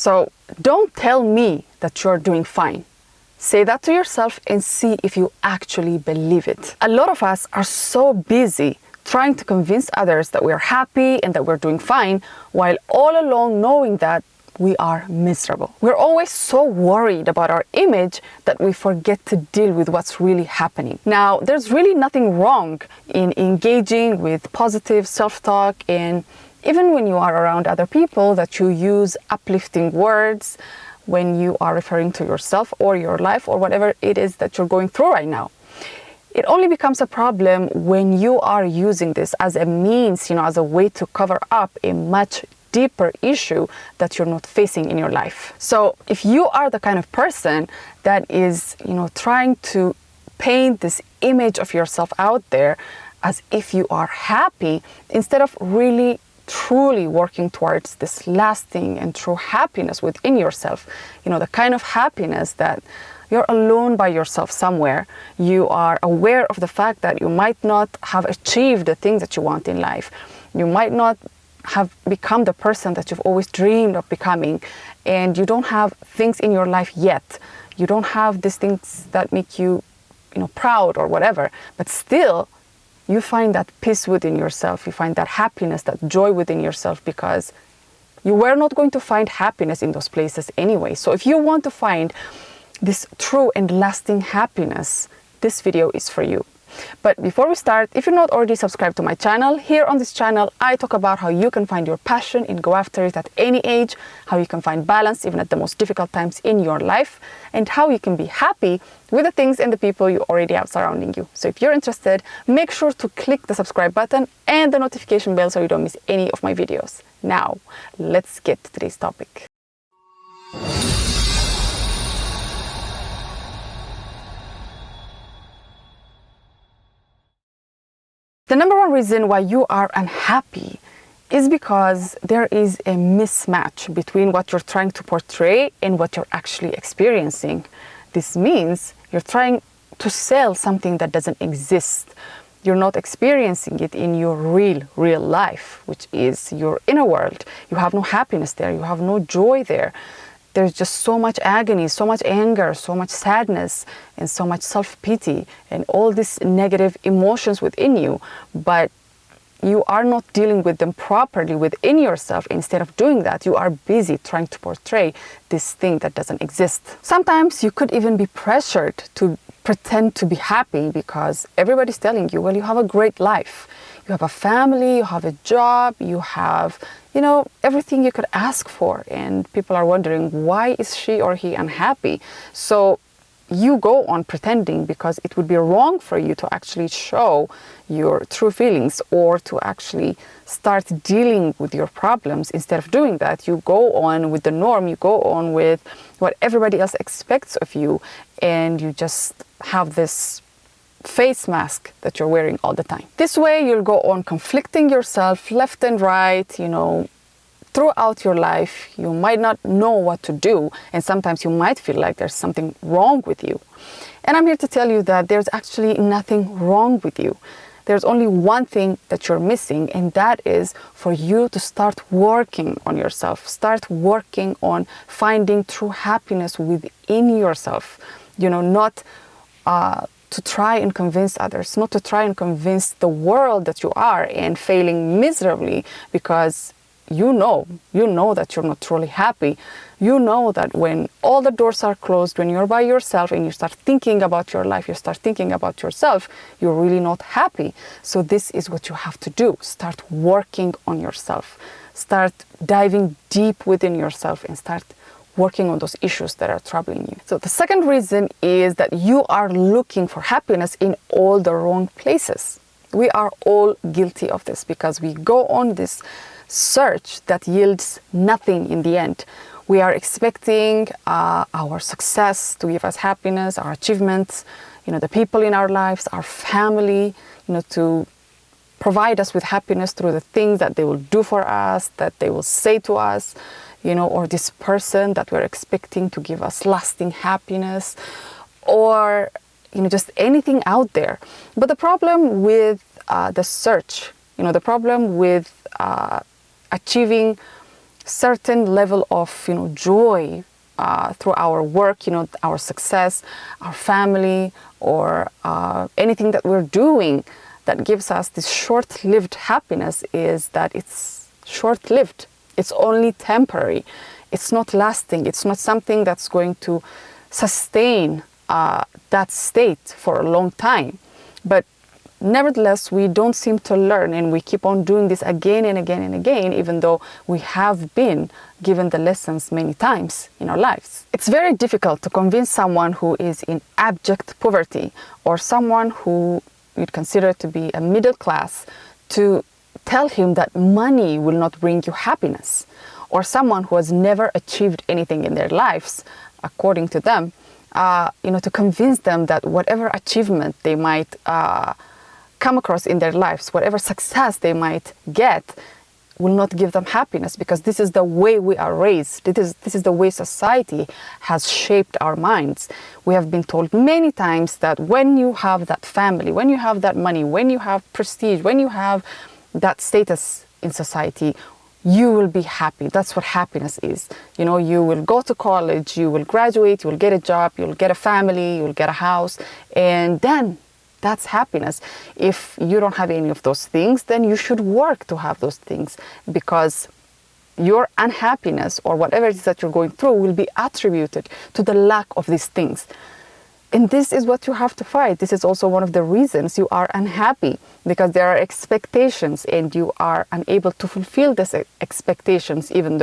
So don't tell me that you're doing fine. Say that to yourself and see if you actually believe it. A lot of us are so busy trying to convince others that we're happy and that we're doing fine, while all along knowing that we are miserable. We're always so worried about our image that we forget to deal with what's really happening. Now, there's really nothing wrong in engaging with positive self-talk, and even when you are around other people, that you use uplifting words when you are referring to yourself or your life or whatever it is that you're going through right now. It only becomes a problem when you are using this as a means, as a way to cover up a much deeper issue that you're not facing in your life. So if you are the kind of person that is, trying to paint this image of yourself out there as if you are happy, instead of really truly working towards this lasting and true happiness within yourself, the kind of happiness that you're alone by yourself somewhere, you are aware of the fact that you might not have achieved the things that you want in life, you might not have become the person that you've always dreamed of becoming, and you don't have things in your life yet, you don't have these things that make you, proud or whatever, but still you find that peace within yourself, you find that happiness, that joy within yourself, because you were not going to find happiness in those places anyway. So if you want to find this true and lasting happiness, this video is for you. But before we start, if you're not already subscribed to my channel, here on this channel, I talk about how you can find your passion and go after it at any age, how you can find balance even at the most difficult times in your life, and how you can be happy with the things and the people you already have surrounding you. So if you're interested, make sure to click the subscribe button and the notification bell so you don't miss any of my videos. Now, let's get to today's topic. The number one reason why you are unhappy is because there is a mismatch between what you're trying to portray and what you're actually experiencing. This means you're trying to sell something that doesn't exist. You're not experiencing it in your real life, which is your inner world. You have no happiness there. You have no joy there. There's just so much agony, so much anger, so much sadness, and so much self-pity, and all these negative emotions within you. But you are not dealing with them properly within yourself. Instead of doing that, you are busy trying to portray this thing that doesn't exist. Sometimes you could even be pressured to pretend to be happy because everybody's telling you, well, you have a great life. You have a family, you have a job, you have, everything you could ask for. And people are wondering, why is she or he unhappy? So you go on pretending because it would be wrong for you to actually show your true feelings or to actually start dealing with your problems. Instead of doing that, you go on with the norm, you go on with what everybody else expects of you, and you just have this face mask that you're wearing all the time. This way you'll go on conflicting yourself left and right, throughout your life. You might not know what to do, and sometimes you might feel like there's something wrong with you. And I'm here to tell you that there's actually nothing wrong with you. There's only one thing that you're missing, and that is for you to start working on yourself. Start working on finding true happiness within yourself. Not to try and convince others, not to try and convince the world that you are and failing miserably because you know that you're not truly happy. You know that when all the doors are closed, when you're by yourself and you start thinking about your life, you start thinking about yourself, you're really not happy. So this is what you have to do. Start working on yourself. Start diving deep within yourself and start working on those issues that are troubling you. So the second reason is that you are looking for happiness in all the wrong places. We are all guilty of this because we go on this search that yields nothing in the end. We are expecting our success to give us happiness, our achievements, the people in our lives, our family, to provide us with happiness through the things that they will do for us, that they will say to us, or this person that we're expecting to give us lasting happiness, or, just anything out there. But the problem with the search, the problem with achieving certain level of, joy through our work, our success, our family, or anything that we're doing that gives us this short-lived happiness, is that it's short-lived. It's only temporary. It's not lasting. It's not something that's going to sustain that state for a long time. But nevertheless, we don't seem to learn, and we keep on doing this again and again and again, even though we have been given the lessons many times in our lives. It's very difficult to convince someone who is in abject poverty, or someone who you'd consider to be a middle class, to tell him that money will not bring you happiness, or someone who has never achieved anything in their lives, according to them, to convince them that whatever achievement they might come across in their lives, whatever success they might get, will not give them happiness, because this is the way we are raised. This is the way society has shaped our minds. We have been told many times that when you have that family, when you have that money, when you have prestige, when you have that status in society, you will be happy. That's what happiness is. You will go to college, you will graduate, you will get a job, you'll get a family, you'll get a house, and then that's happiness. If you don't have any of those things, then you should work to have those things, because your unhappiness or whatever it is that you're going through will be attributed to the lack of these things. And this is what you have to fight. This is also one of the reasons you are unhappy, because there are expectations and you are unable to fulfill these expectations, even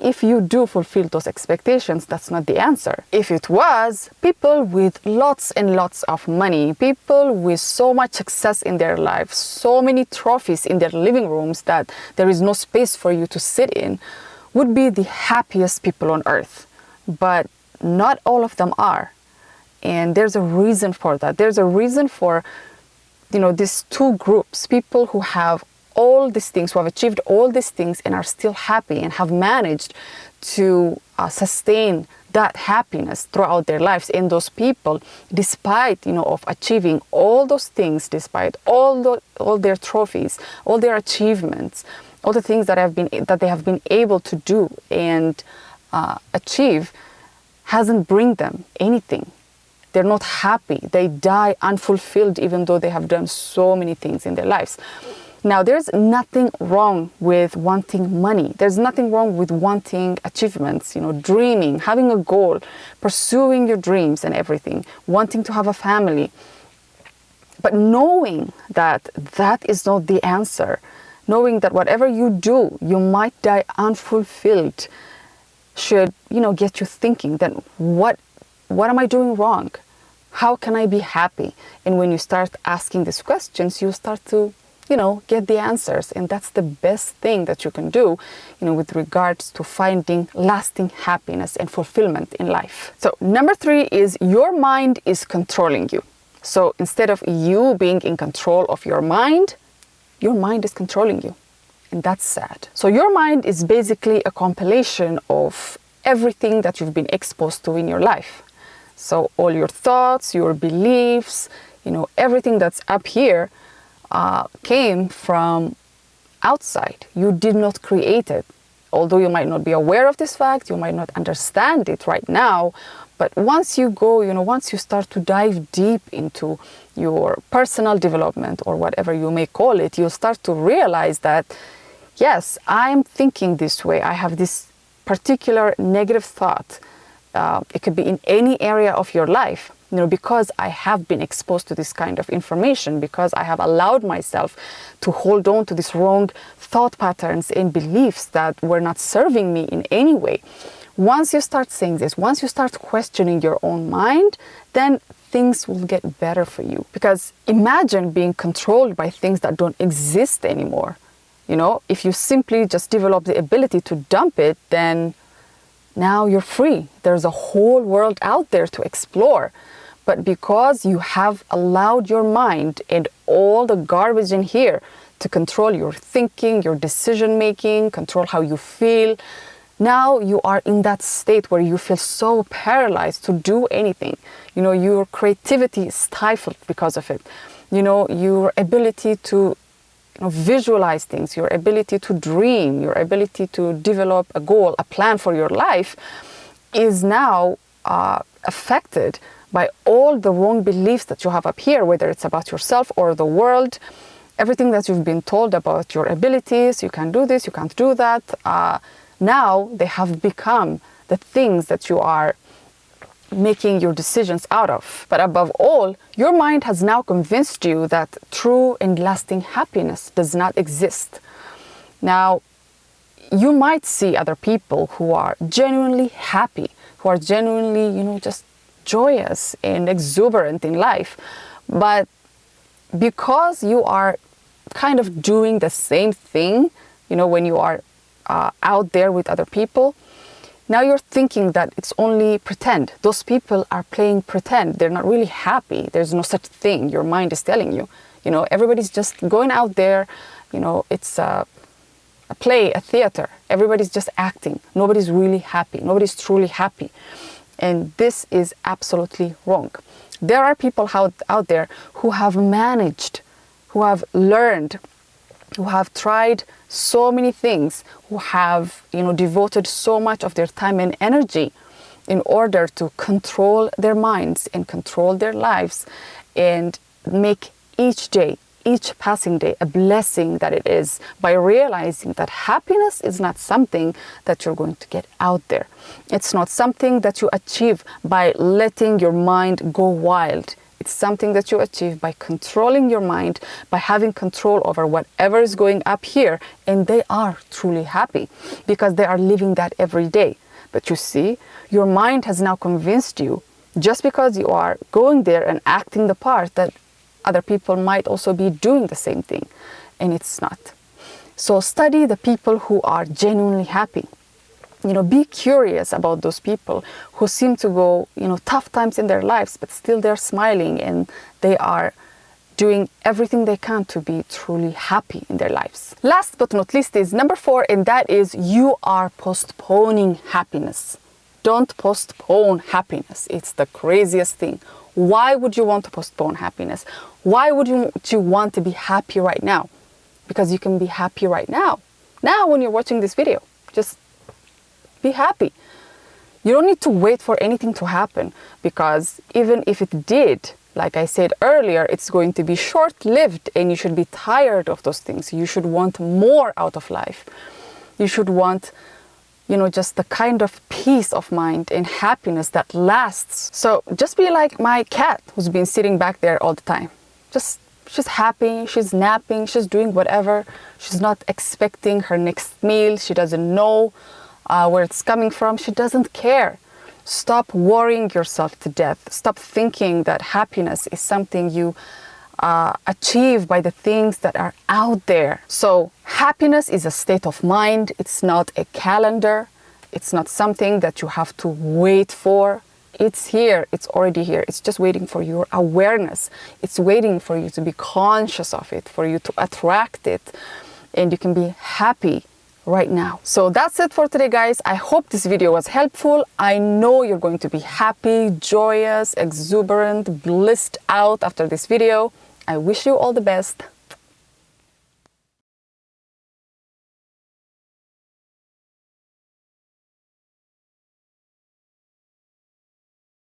if you do fulfill those expectations, that's not the answer. If it was, people with lots and lots of money, people with so much success in their lives, so many trophies in their living rooms that there is no space for you to sit in, would be the happiest people on earth. But not all of them are. And there's a reason for that. There's a reason for, these two groups, people who have all these things, who have achieved all these things and are still happy and have managed to sustain that happiness throughout their lives. And those people, despite, of achieving all those things, despite all their trophies, all their achievements, all the things that they have been able to do and achieve, hasn't bring them anything. They're not happy. They die unfulfilled, even though they have done so many things in their lives. Now, there's nothing wrong with wanting money. There's nothing wrong with wanting achievements, dreaming, having a goal, pursuing your dreams and everything, wanting to have a family. But knowing that that is not the answer, knowing that whatever you do, you might die unfulfilled, should, get you thinking, then what am I doing wrong? How can I be happy? And when you start asking these questions, you start to, get the answers. And that's the best thing that you can do, with regards to finding lasting happiness and fulfillment in life. So number 3 is your mind is controlling you. So instead of you being in control of your mind is controlling you. And that's sad. So your mind is basically a compilation of everything that you've been exposed to in your life. So all your thoughts, your beliefs, everything that's up here came from outside. You did not create it. Although you might not be aware of this fact, you might not understand it right now, but once you go, once you start to dive deep into your personal development, or whatever you may call it, you'll start to realize that, yes, I'm thinking this way. I have this particular negative thought. It could be in any area of your life, because I have been exposed to this kind of information, because I have allowed myself to hold on to these wrong thought patterns and beliefs that were not serving me in any way. Once you start saying this, once you start questioning your own mind, then things will get better for you. Because imagine being controlled by things that don't exist anymore. If you simply just develop the ability to dump it, then now you're free. There's a whole world out there to explore. But because you have allowed your mind and all the garbage in here to control your thinking, your decision making, control how you feel, now you are in that state where you feel so paralyzed to do anything. Your creativity is stifled because of it. Your ability to visualize things, your ability to dream, your ability to develop a goal, a plan for your life is now affected by all the wrong beliefs that you have up here, whether it's about yourself or the world, everything that you've been told about your abilities, you can do this, you can't do that. Now they have become the things that you are making your decisions out of. But above all, your mind has now convinced you that true and lasting happiness does not exist. Now, you might see other people who are genuinely happy, who are genuinely, just joyous and exuberant in life. But because you are kind of doing the same thing, when you are out there with other people, now you're thinking that it's only pretend. Those people are playing pretend. They're not really happy. There's no such thing. Your mind is telling you. Everybody's just going out there. It's a play, a theater. Everybody's just acting. Nobody's really happy. Nobody's truly happy. And this is absolutely wrong. There are people out there who have managed, who have learned, who have tried so many things, who have, devoted so much of their time and energy in order to control their minds and control their lives and make each day, each passing day, a blessing that it is, by realizing that happiness is not something that you're going to get out there. It's not something that you achieve by letting your mind go wild. It's something that you achieve by controlling your mind, by having control over whatever is going up here. And they are truly happy because they are living that every day. But you see, your mind has now convinced you, just because you are going there and acting the part, that other people might also be doing the same thing. And it's not. So study the people who are genuinely happy. Be curious about those people who seem to go, tough times in their lives, but still they're smiling and they are doing everything they can to be truly happy in their lives. Last but not least is number 4, and that is you are postponing happiness. Don't postpone happiness. It's the craziest thing. Why would you want to postpone happiness? Why would you want to be happy right now? Because you can be happy right now. Now when you're watching this video, just be happy. You don't need to wait for anything to happen, because even if it did, like I said earlier, it's going to be short-lived and you should be tired of those things. You should want more out of life. You should want, just the kind of peace of mind and happiness that lasts. So just be like my cat who's been sitting back there all the time. She's happy, she's napping, she's doing whatever. She's not expecting her next meal. She doesn't know where it's coming from. She doesn't care. Stop worrying yourself to death. Stop thinking that happiness is something you achieve by the things that are out there. So happiness is a state of mind. It's not a calendar. It's not something that you have to wait for. It's here. It's already here. It's just waiting for your awareness. It's waiting for you to be conscious of it, for you to attract it, and you can be happy right now. So that's it for today, guys. I hope this video was helpful. I know you're going to be happy, joyous, exuberant, blissed out after this video. I wish you all the best.